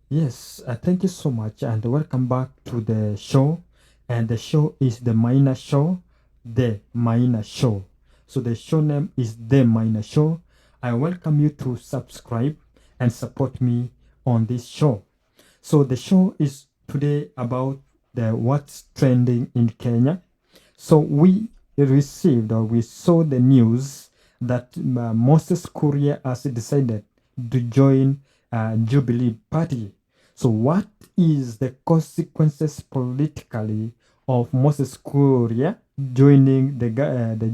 Yes, thank you so much, and welcome back to the show. And the show is the Minor Show, the Minor Show. So the show name is the Minor Show. I welcome you to subscribe and support me on this show. So the show is today about the what's trending in Kenya. So we received or we saw the news that Moses Kuria has decided to join Jubilee Party. So what is the consequences politically of Moses Kuria joining the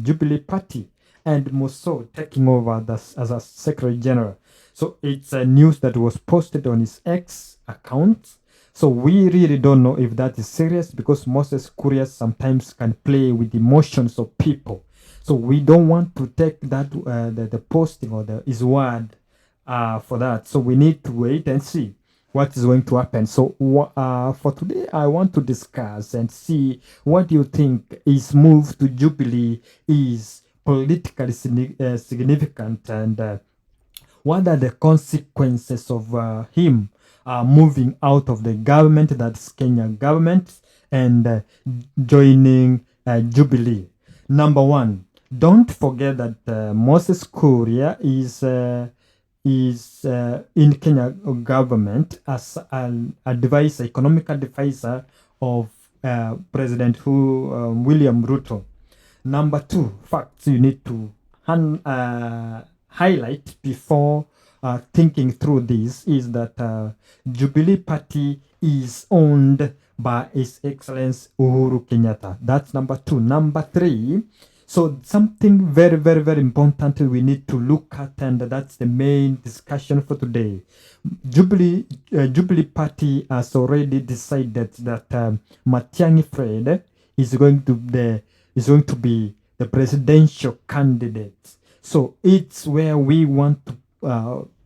Jubilee Party and Musso taking over as a Secretary General? So it's a news that was posted on his X account. So we really don't know if that is serious because Moses Courier sometimes can play with emotions of people. So we don't want to take that the posting or his word for that. So we need to wait and see what is going to happen. So for today, I want to discuss and see what you think his move to Jubilee is politically significant and what are the consequences of him moving out of the government, that's Kenya government, and joining Jubilee. Number one, don't forget that Moses Kuria is in Kenya government as an advisor, economic advisor of President William Ruto. Number two, facts you need to highlight before thinking through this is that Jubilee Party is owned by His Excellence Uhuru Kenyatta. That's number two. Number three, so something very, very, very important we need to look at, and that's the main discussion for today. Jubilee Party has already decided that Matiang'i Fred is going to be the presidential candidate. So it's where we want to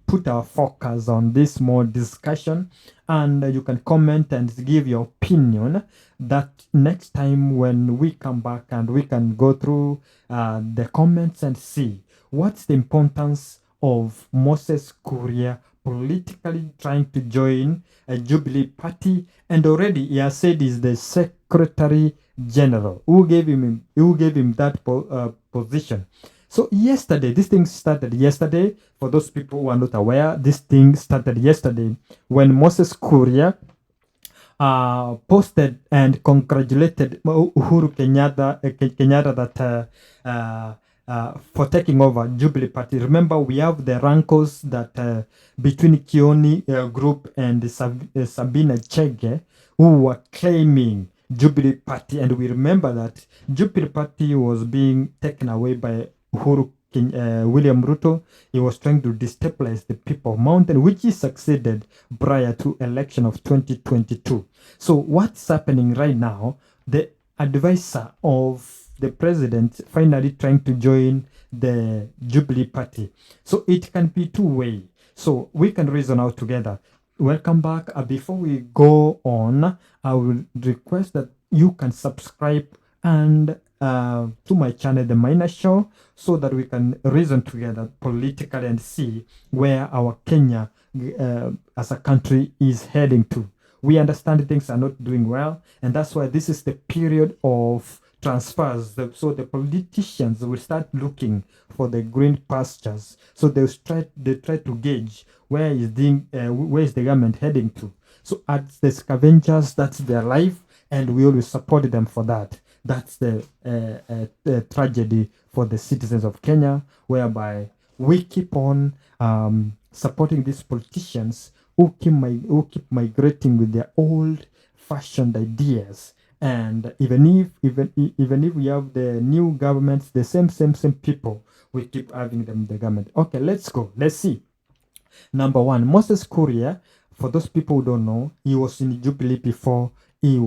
put our focus on this more discussion, and you can comment and give your opinion that next time when we come back and we can go through the comments and see what's the importance of Moses Kuria politically trying to join a Jubilee party, and already he has said he's the Secretary General. Who gave him that position? So yesterday, this thing started yesterday. For those people who are not aware, this thing started yesterday when Moses Kuria posted and congratulated Uhuru Kenyatta that for taking over Jubilee Party. Remember, we have the rankles that between Kioni group and Sabina Chege, who were claiming Jubilee Party, and we remember that Jubilee Party was being taken away by William Ruto. He was trying to destabilize the people of Mountain, which he succeeded prior to election of 2022. So what's happening right now? The advisor of the president finally trying to join the Jubilee Party. So it can be two-way. So we can reason out together. Welcome back. Before we go on, I will request that you can subscribe and to my channel, The Minor Show, so that we can reason together politically and see where our Kenya as a country is heading to. We understand things are not doing well, and that's why this is the period of transfers. So the politicians will start looking for the green pastures. So they try to gauge where is the government heading to. So as the scavengers, that's their life, and we always support them for that. That's the tragedy for the citizens of Kenya, whereby we keep on supporting these politicians who keep migrating with their old-fashioned ideas. And even if we have the new governments, the same people, we keep having them the government. Okay, let's go. Let's see. Number one, Moses Kuria. For those people who don't know, he was in Jubilee before he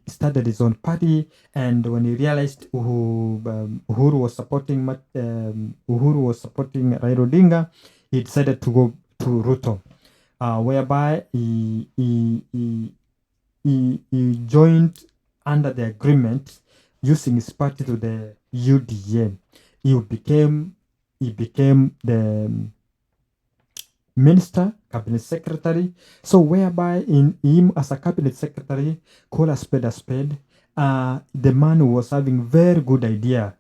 started his own party, and when he realized Uhuru was supporting Raila Odinga, he decided to go to Ruto, whereby he joined under the agreement using his party to the UDA. He became the minister, cabinet secretary. So whereby in him as a cabinet secretary, call a spade a spade. The man who was having very good ideas.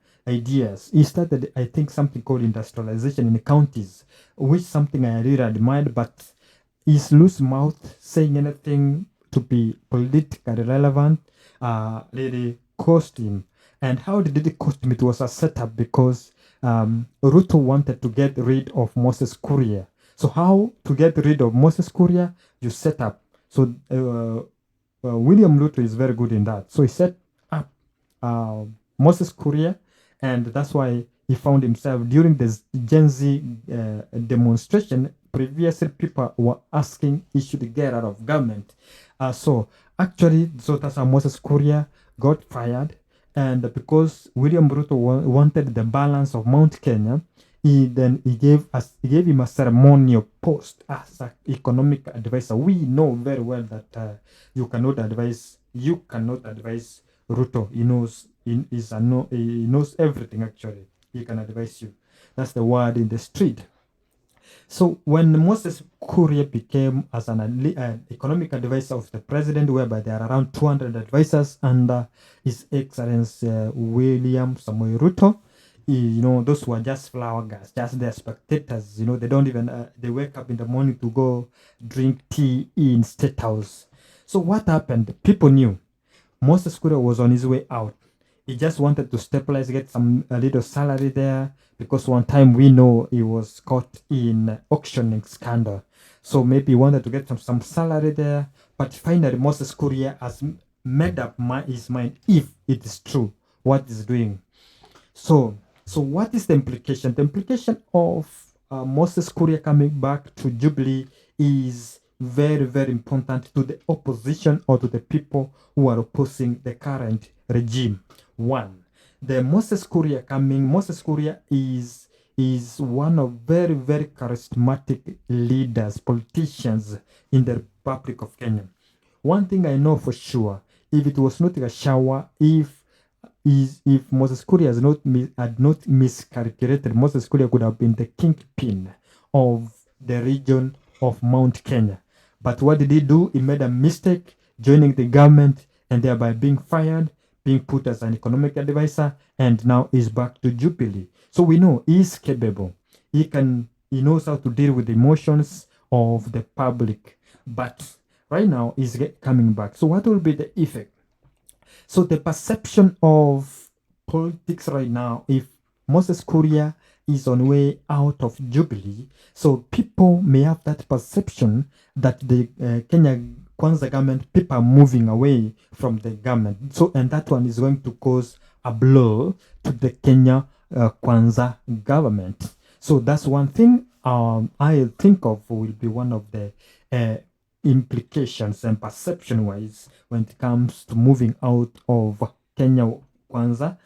He started, I think, something called industrialization in the counties, which something I really admired, but his loose mouth saying anything to be politically relevant really cost him. And how did it cost him? It was a setup because Ruto wanted to get rid of Moses Kuria. So how to get rid of Moses Kuria? You set up. So William Ruto is very good in that. So he set up Moses Kuria, and that's why he found himself during the Gen Z demonstration. Previously, people were asking he should get out of government. So that's how Moses Kuria got fired. And because William Ruto wanted the balance of Mount Kenya, he gave him a ceremonial post as an economic advisor. We know very well that you cannot advise Ruto. He knows everything. Actually, he can advise you. That's the word in the street. So when Moses Kuria became as an economic advisor of the president, whereby there are around 200 advisors under His Excellency William Samoei Ruto, those who are just flower guys, just their spectators. They don't even they wake up in the morning to go drink tea in State House. So what happened? People knew Moses Kuria was on his way out. He just wanted to stabilize, get a little salary there, because one time we know he was caught in auctioning scandal. So maybe he wanted to get some salary there. But finally, Moses Kuria has made up his mind, if it is true, what he's doing. So what is the implication? The implication of Moses Kuria coming back to Jublee is very, very important to the opposition or to the people who are opposing the current regime. One, the Moses Kuria is one of very, very charismatic leaders, politicians in the Republic of Kenya. One thing I know for sure, if it was not a shower, if Moses Kuria had not miscalculated, Moses Kuria could have been the kingpin of the region of Mount Kenya. But what did he do? He made a mistake, joining the government and thereby being fired, being put as an economic advisor, and now is back to Jubilee. So we know he's capable. He knows how to deal with the emotions of the public. But right now he's coming back. So what will be the effect? So the perception of politics right now, if Moses Kuria is on way out of Jubilee, so people may have that perception that the Kenya Kwanza government, people are moving away from the government. So, and that one is going to cause a blow to the Kenya Kwanza government. So that's one thing I think of will be one of the implications and perception-wise when it comes to moving out of Kenya Kwanza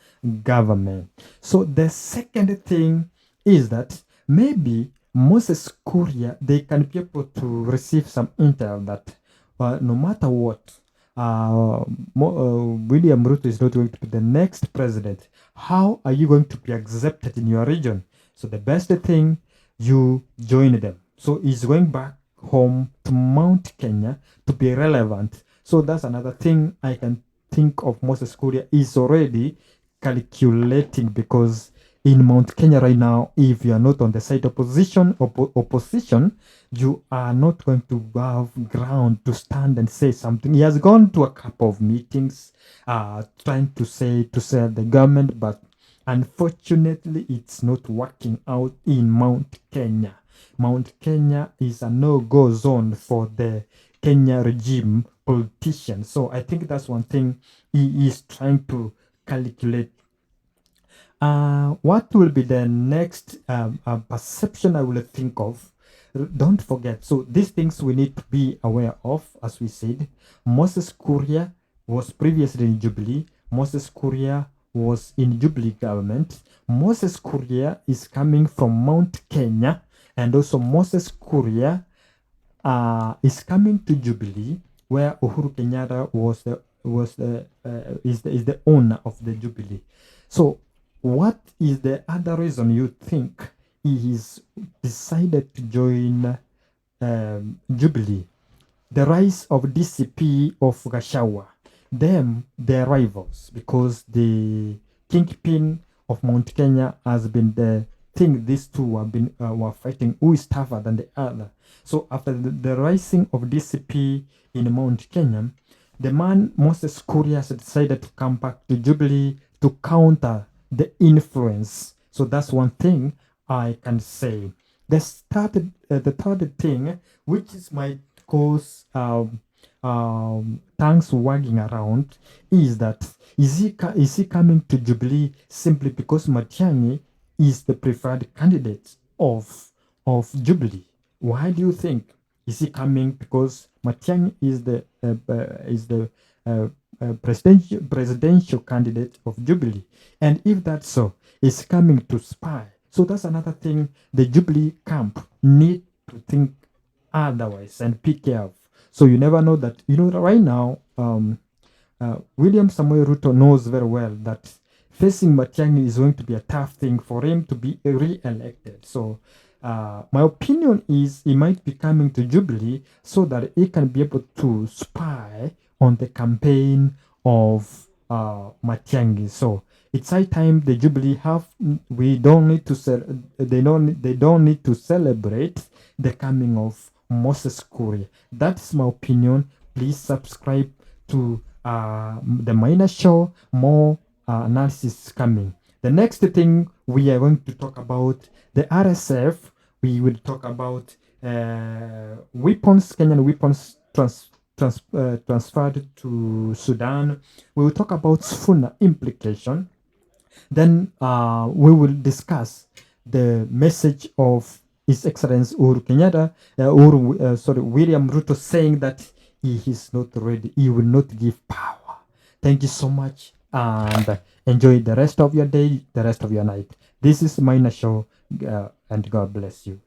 government. So the second thing is that maybe Moses Kuria, they can be able to receive some intel that no matter what, William Ruto is not going to be the next president. How are you going to be accepted in your region? So the best thing, you join them. So he's going back home to Mount Kenya to be relevant. So that's another thing I can think of. Moses Kuria is already calculating, because in Mount Kenya right now, if you are not on the side opposition, you are not going to have ground to stand and say something. He has gone to a couple of meetings trying to sell the government, but unfortunately it's not working out in Mount Kenya. Mount Kenya is a no-go zone for the Kenya regime politicians. So I think that's one thing he is trying to calculate. What will be the next perception I will think of? Don't forget. So these things we need to be aware of. As we said, Moses Kuria was previously in Jubilee. Moses Kuria was in Jubilee government. Moses Kuria is coming from Mount Kenya, and also Moses Kuria is coming to Jubilee, where Uhuru Kenyatta is the owner of the Jubilee. So what is the other reason you think he is decided to join Jubilee, the rise of DCP of Gashawa, they're rivals because the kingpin of Mount Kenya has been the thing these two have been were fighting who is tougher than the other. So after the rising of DCP in Mount Kenya, the man Moses Kuria has decided to come back to Jubilee to counter the influence. So that's one thing I can say. The third thing, which is might cause tongues wagging around, is that is he coming to Jubilee simply because Matiang'i is the preferred candidate of Jubilee? Why do you think? Is he coming because Matiang'i is the presidential candidate of Jubilee? And if that's so, is he coming to spy? So that's another thing the Jubilee camp need to think otherwise and pick care. So you never know that, right now, William Samoei Ruto knows very well that facing Matiang'i is going to be a tough thing for him to be re-elected. So my opinion is he might be coming to Jubilee so that he can be able to spy on the campaign of Matiang'i. So it's high time the Jubilee we don't need to they don't need to celebrate the coming of Moses Kuria. That's my opinion. Please subscribe to the Minor Show. More analysis is coming. The next thing we are going to talk about the RSF. We will talk about weapons, Kenyan weapons transferred to Sudan. We will talk about Sfuna implication. Then we will discuss the message of His Excellency Uhuru Kenyatta, William Ruto, saying that he is not ready, he will not give power. Thank you so much and enjoy the rest of your day, the rest of your night. This is Minor Show, and God bless you.